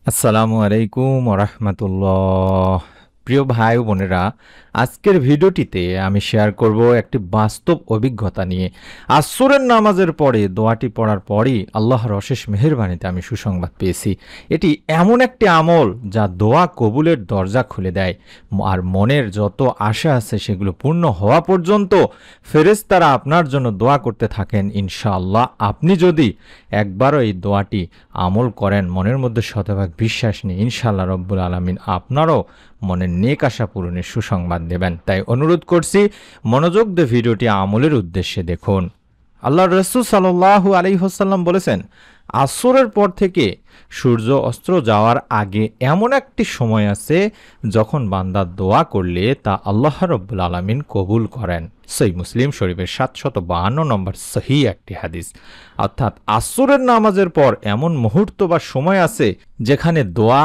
আসসালামু আলাইকুম ওরহমতুল্লাহ। প্রিয় ভাই ও বোনেরা, আজকের ভিডিওটিতে আমি শেয়ার করব একটি বাস্তব অভিজ্ঞতা নিয়ে। আসরের নামাজের পরে দোয়াটি পড়ার পরই আল্লাহর অশেষ মেহেরবানিতে আমি সুসংবাদ পেয়েছি। এটি এমন একটি আমল যা দোয়া কবুলের দরজা খুলে দেয়, আর মনের যত আশা আছে সেগুলো পূর্ণ হওয়া পর্যন্ত ফেরেশতারা আপনার জন্য দোয়া করতে থাকেন। ইনশাআল্লাহ আপনি যদি একবারও এই দোয়াটি আমল করেন, মনের মধ্যে শতভাগ বিশ্বাস নিয়ে, ইনশাআল্লাহ রব্বুল আলামিন আপনারও মনের নেক আশা পূরণের সুসংবাদ দেবেন। তাই অনুরোধ করছি, মনোযোগ দিয়ে ভিডিওটি আমলের উদ্দেশ্যে দেখুন। আল্লাহ রসুল সাল্লাল্লাহু আলাইহি ওয়াসাল্লাম বলেছেন, আসরের পর থেকে সূর্য অস্ত যাওয়ার আগে এমন একটি সময় আছে যখন বান্দা দোয়া করলে তা আল্লাহ রব্বুল আলামিন কবুল করেন। সহিহ মুসলিম শরীফের 752 নম্বর সহি একটি হাদিস। অর্থাৎ আসরের নামাজের পর এমন মুহূর্ত বা সময় আছে যেখানে দোয়া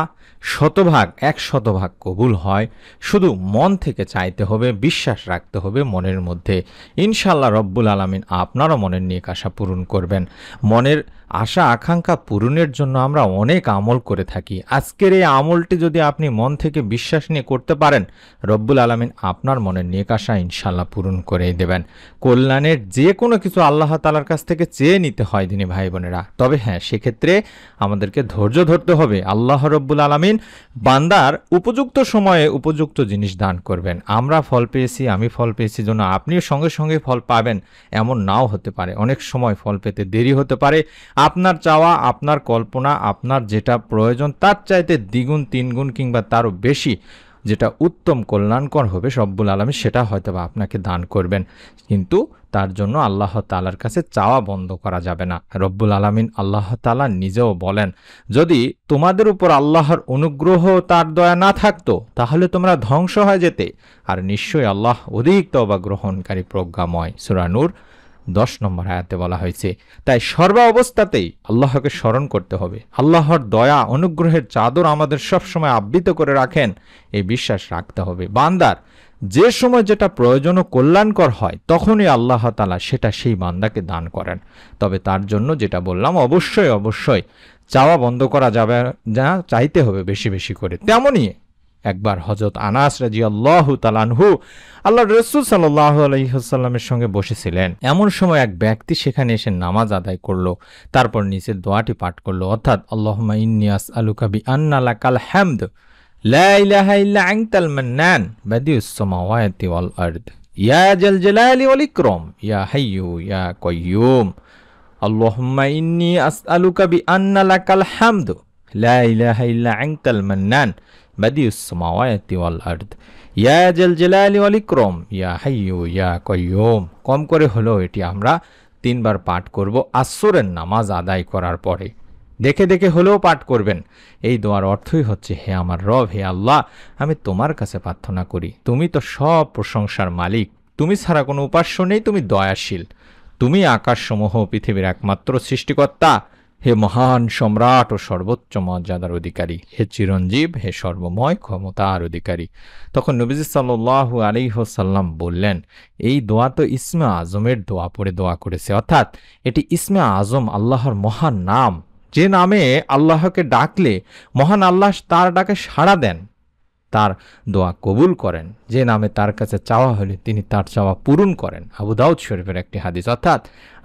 100% কবুল হয়। শুধু মন থেকে চাইতে হবে, বিশ্বাস রাখতে হবে মনের মধ্যে। ইনশাআল্লাহ রব্বুল আলামিন আপনারও মনের নেক আশা পূরণ করবেন। মনের আশা আকাঙ্ক্ষা পূরণের জন্য আমরা অনেক আমল করে থাকি। আজকের এই আমলটি যদি আপনি মন থেকে বিশ্বাস নিয়ে করতে পারেন, রব্বুল আলামিন আপনার মনের নেক আশা ইনশাআল্লাহ পূরণ করেই দেবেন। কল্যাণের যে কোনো কিছু আল্লাহ তাআলার কাছ থেকে চেয়ে নিতে হয় দিনী ভাই বোনেরা। তবে হ্যাঁ, সেক্ষেত্রে আমাদেরকে ধৈর্য ধরতে হবে। আল্লাহ রব্বুল আলামিন বান্দার উপযুক্ত সময়ে উপযুক্ত জিনিস দান করবেন। আমরা ফল পেয়েছি, আমি ফল পেয়েছি জন্য আপনিও সঙ্গে সঙ্গে ফল পাবেন এমন নাও হতে পারে। অনেক সময় ফল পেতে দেরি হতে পারে। আপনার চাওয়া, আপনার কল্পনা, আপনার যেটা প্রয়োজন তার চাইতে দ্বিগুণ, তিনগুণ কিংবা তারও বেশি যেটা উত্তম কল্যাণকর হবে রব্বুল আলামিন সেটা হয়তো বা আপনাকে দান করবেন। কিন্তু তার জন্য আল্লাহ তাআলার কাছে চাওয়া বন্ধ করা যাবে না। রব্বুল আলামিন আল্লাহ তাআলা নিজেও বলেন, যদি তোমাদের উপর আল্লাহর অনুগ্রহ তার দয়া না থাকতো তাহলে তোমরা ধ্বংস হয়ে যেতে, আর নিশ্চয়ই আল্লাহ অধিক তওবা গ্রহণকারী প্রজ্ঞাময়। সূরা নূর 10 নম্বর আয়াতে বলা হয়েছে। তাই সর্ব অবস্থাতেই আল্লাহকে স্মরণ করতে হবে। আল্লাহর দয়া অনুগ্রহের চাদর আমাদের সবসময় আবৃত করে রাখেন, এই বিশ্বাস রাখতে হবে। বান্দার যে সময় যেটা প্রয়োজন ও কল্যাণকর হয় তখনই আল্লাহ তাআলা সেটা সেই বান্দাকে দান করেন। তবে তার জন্য যেটা বললাম, অবশ্যই চাওয়া বন্ধ করা যাবে না, চাইতে হবে বেশি বেশি করে। তেমনই একবার হযরত আনাস রাদিয়াল্লাহু তাআলা আনহু আল্লাহর রাসূল সাল্লাল্লাহু আলাইহি ওয়াসাল্লামের সঙ্গে বসেছিলেন। এমন সময় এক ব্যক্তি সেখানে এসে নামাজ আদায় করলো, তারপর নিচের দোয়াটি পাঠ করলো, অর্থাৎ আল্লাহুম্মা ইন্নী আসআলুকা বিআন্না লাকাল হামদ লা ইলাহা ইল্লা আনতাল মান্নান বাদিউস সামাওয়াতি ওয়াল আরদ ইয়া জাল জালালি ওয়াল ইকরাম ইয়া হাইয়্যু ইয়া কাইয়্যুম। আল্লাহুম্মা ইন্নী আসআলুকা বিআন্না লাকাল হামদ লা ইলাহা ইল্লা আনতাল মান্নান বাদিউস সামাওয়াতি ওয়াল আরদ ইয়া জাল জালালি ওয়াল ইকরাম ইয়া হাইয়্যু ইয়া কাইয়্যুম। কম করে হলেও এটি আমরা 3 বার পাঠ করব আসরের নামাজ আদায় করার পরে। দেখে দেখে হলেও পাঠ করবেন। এই দোয়ার অর্থই হচ্ছে, হে আমার রব, হে আল্লাহ, আমি তোমার কাছে প্রার্থনা করি, তুমি তো সব প্রশংসার মালিক, তুমি ছাড়া কোনো উপাস্য নেই, তুমি দয়াশীল, তুমি আকাশসমূহ পৃথিবীর একমাত্র সৃষ্টিকর্তা, হে মহান সম্রাট ও সর্বোচ্চ মর্যাদার অধিকারী, হে চিরঞ্জীব, হে সর্বময় ক্ষমতার অধিকারী। তখন নবীজি সাল্লাল্লাহু আলাইহি ওয়াসাল্লাম বললেন, এই দোয়া তো ইসমে আজমের দোয়া পড়ে দোয়া করেছে, অর্থাৎ এটি ইসমে আজম, আল্লাহর মহান নাম, যে নামে আল্লাহকে ডাকলে মহান আল্লাহ তার ডাকে সাড়া দেন, তার দোয়া কবুল করেন। যে নামে তার কাছে চাওয়া হলে তিনি তার চাওয়া পূরণ করেন। আবু দাউদ শরীফের একটি হাদিস। অর্থাৎ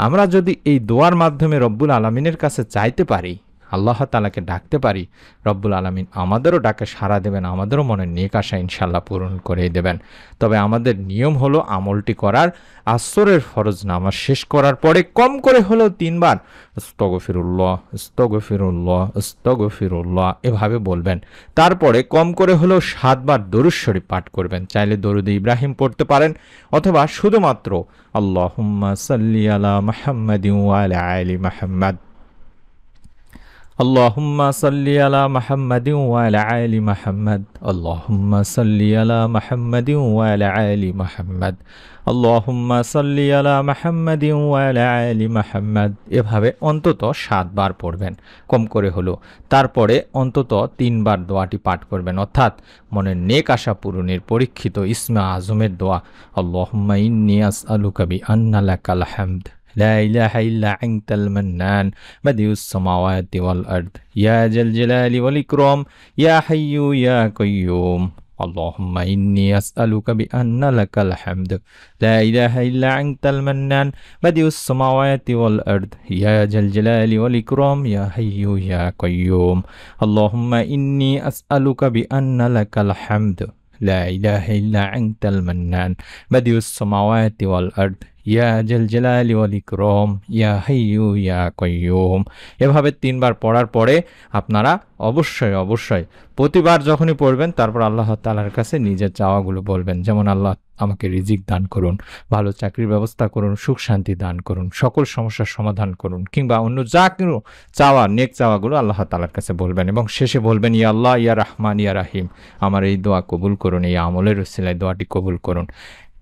আমরা যদি এই দোয়ার মাধ্যমে রব্বুল আলামিনের কাছে চাইতে পারি, আল্লাহ তাআলাকে ডাকতে পারি, রব্বুল আলামিন আমাদেরও ডাকে সাড়া দেবেন, আমাদেরও মনের নেক আশা ইনশাআল্লাহ পূরণ করেই দেবেন। তবে আমাদের নিয়ম হলো আমলটি করার আসরের ফরজ নামাজ শেষ করার পরে কম করে হলেও 3 বার আস্তাগফিরুল্লাহ আস্তাগফিরুল্লাহ আস্তাগফিরুল্লাহ এভাবে বলবেন। তারপরে কম করে হলেও 7 বার দরুদ শরীফ পাঠ করবেন। চাইলে দরুদে ইব্রাহিম পড়তে পারেন, অথবা শুধুমাত্র আল্লাহুম্মা সাল্লি আলা মুহাম্মাদিন ওয়া আলা আলি মুহাম্মাদ, আল্লাহুম্মা সাল্লি আলা মুহাম্মাদিন ওয়া আলা আলি মুহাম্মাদ, আল্লাহুম্মা সাল্লি আলা মুহাম্মাদিন ওয়া আলা আলি মুহাম্মাদ, আল্লাহুম্মা সাল্লি আলা মুহাম্মাদিন ওয়া আলা আলি মুহাম্মাদ এভাবে অন্তত 7 বার পড়বেন, কম করে হলো। তারপরে অন্তত 3 বার দোয়াটি পাঠ করবেন, অর্থাৎ মনের নেক আশা পূরণের পরীক্ষিত ইসমে আজমের দোয়া, আল্লাহুম্মা ইন্নী আসআলুকা বিআন্না লাকাল হামদ لا إله إلا أنت المنان بديع السماوات والأرض يا ذا الجلال والإكرام يا حي يا قيوم اللهم إني أسألك بأن لك الحمد لا إله إلا أنت المنان بديع السماوات والأرض يا ذا الجلال والإكرام يا حي يا قيوم اللهم إني أسألك بأن لك الحمد لا إله إلا أنت المنان بديع السماوات والأرض ইয়া জাল জালালি ওয়াল ইকরাম ইয়া হাইয়ু ইয়া কাইয়ুম। এভাবে 3 বার পড়ার পরে আপনারা অবশ্যই প্রতিবার যখনই পড়বেন তারপর আল্লাহ তাআলার কাছে নিজের চাওয়াগুলো বলবেন, যেমন আল্লাহ আমাকে রিজিক দান করুন, ভালো চাকরির ব্যবস্থা করুন, সুখ শান্তি দান করুন, সকল সমস্যার সমাধান করুন, কিংবা অন্য যা কোনো চাওয়া নেক চাওয়াগুলো আল্লাহ তাআলার কাছে বলবেন এবং শেষে বলবেন ইয়া আল্লাহ ইয়া রহমান ইয়া রাহিম, আমার এই দোয়া কবুল করুন, এই আমলের উসিলায় দোয়াটি কবুল করুন।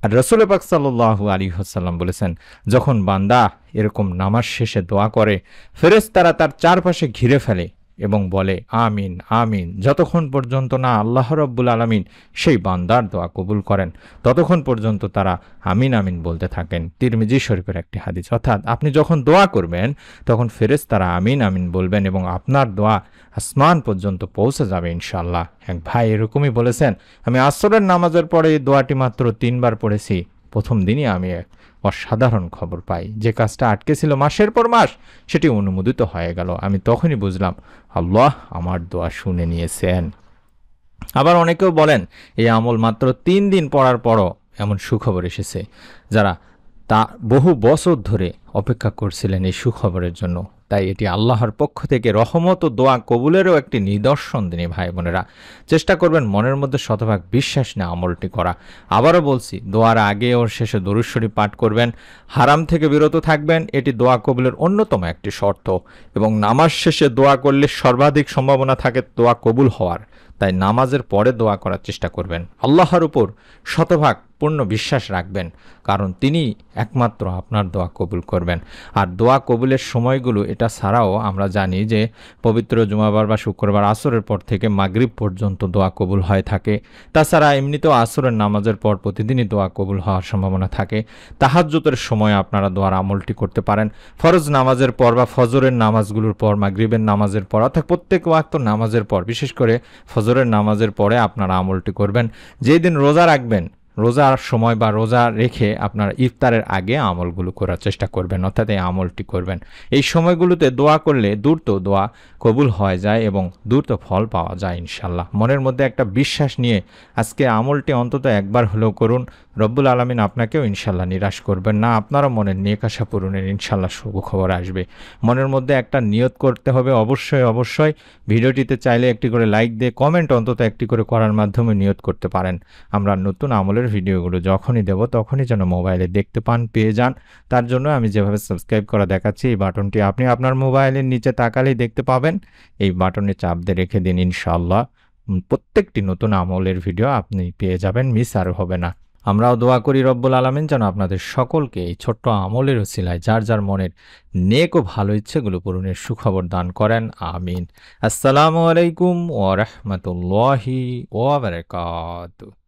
আর রাসূল পাক সাল্লাল্লাহু আলাইহি ওয়াসাল্লাম বলেছেন, যখন বান্দা এরকম নামাজ শেষে দোয়া করে ফেরেশতারা তার চারপাশে ঘিরে ফেলে এবং বলে আমিন আমিন, যতক্ষণ পর্যন্ত না আল্লাহ রাব্বুল আলামিন সেই বান্দার দোয়া কবুল করেন ততক্ষণ পর্যন্ত তারা আমিন আমিন বলতে থাকেন। তিরমিজি শরীফের একটি হাদিস। অর্থাৎ আপনি যখন দোয়া করবেন তখন ফেরেশতারা আমিন আমিন বলবেন এবং আপনার দোয়া আসমান পর্যন্ত পৌঁছে যাবে ইনশাআল্লাহ। এক ভাই এরকমই বলেছেন, আমি আসরের নামাজের পরে এই দোয়াটি মাত্র 3 বার পড়েছি, প্রথম দিনই আমি অসাধারণ খবর পাই, যে কাজটা আটকে ছিল মাসের পর মাস সেটি অনুমোদিত হয়ে গেল। আমি তখনই বুঝলাম আল্লাহ আমার দোয়া শুনে নিয়েছেন। আবার অনেকেও বলেন এই আমল মাত্র 3 দিন পড়ার পরও এমন সুখবর এসেছে, যারা তা বহু বছর ধরে অপেক্ষা করছিলেন এই সুখবরের জন্য। তাই এটি আল্লাহর পক্ষ থেকে রহমত ও দোয়া কবুলেরও একটি নিদর্শন দিনে ভাই বোনেরা। চেষ্টা করবেন মনের মধ্যে শতভাগ বিশ্বাস নিয়ে আমলটি করা। আবারও বলছি, দোয়ার আগে ও শেষে দরুদ শরীফ পাঠ করবেন, হারাম থেকে বিরত থাকবেন, এটি দোয়া কবুলের অন্যতম একটি শর্ত। এবং নামাজ শেষে দোয়া করলে সর্বাধিক সম্ভাবনা থাকে দোয়া কবুল হওয়ার। তাই নামাজের পরে দোয়া করার চেষ্টা করবেন, আল্লাহর উপর শতভাগ পূর্ণ বিশ্বাস রাখবেন, কারণ তিনি একমাত্র আপনার দোয়া কবুল করবেন। আর দোয়া কবুলের সময়গুলো এটা ছাড়াও আমরা জানি যে পবিত্র জুমাবার বা শুক্রবার আসরের পর থেকে মাগরিব পর্যন্ত দোয়া কবুল হয়ে থাকে। তাছাড়া এমনিতেও আসরের নামাজের পর প্রতিদিনই দোয়া কবুল হওয়ার সম্ভাবনা থাকে। তাহাজ্জুদের সময় আপনারা দোয়ার আমলটি করতে পারেন। ফরজ নামাজের পর বা ফজরের নামাজগুলোর পর, মাগরিবের নামাজের পর, অর্থাৎ প্রত্যেক ওয়াক্ত নামাজের পর, বিশেষ করে ফজরের নামাজের পরে আপনারা আমলটি করবেন। যেই দিন রোজা রাখবেন, রোজার সময় বা রোজা রেখে আপনার ইফতারের আগে আমলগুলো করার চেষ্টা করবেন, অর্থাৎ এই আমলটি করবেন। এই সময়গুলোতে দোয়া করলে দ্রুত দোয়া কবুল হয়ে যায় এবং দ্রুত ফল পাওয়া যায় ইনশাল্লাহ। মনের মধ্যে একটা বিশ্বাস নিয়ে আজকে আমলটি অন্তত একবার হলেও করুন। রব্বুল আলামিন আপনাকেও ইনশাল্লাহ নিরাশ করবেন না, আপনারও মনের নেক আশা পূরণের ইনশাল্লাহ সুখবর আসবে। মনের মধ্যে একটা নিয়ত করতে হবে, অবশ্যই ভিডিওটিতে চাইলে একটি করে লাইক দিয়ে কমেন্ট অন্তত একটি করে করার মাধ্যমে নিয়ত করতে পারেন। আমরা নতুন আমলের ভিডিওগুলো যখনই দেব তখনই যেন মোবাইলে দেখতে পান, পেয়ে যান। তার জন্য আমি যেভাবে সাবস্ক্রাইব করা দেখাচ্ছি এই বাটনটি আপনি আপনার মোবাইলের নিচে তাকালেই দেখতে পাবেন। এই বাটনে চাপ দিয়ে রেখে দিন, ইনশাআল্লাহ প্রত্যেকটি নতুন আমলের ভিডিও আপনি পেয়ে যাবেন, মিস আর হবে না। আমরাও দোয়া করি রব্বুল আলামিন যেন আপনাদের সকলকে এই ছোট্ট আমলের উসিলায় যার যার মনের নেক ও ভালো ইচ্ছেগুলো পূরণের সুখবর দান করেন, আমিন। আসসালামু আলাইকুম ওয়া রাহমাতুল্লাহি ওয়া বারাকাতুহু।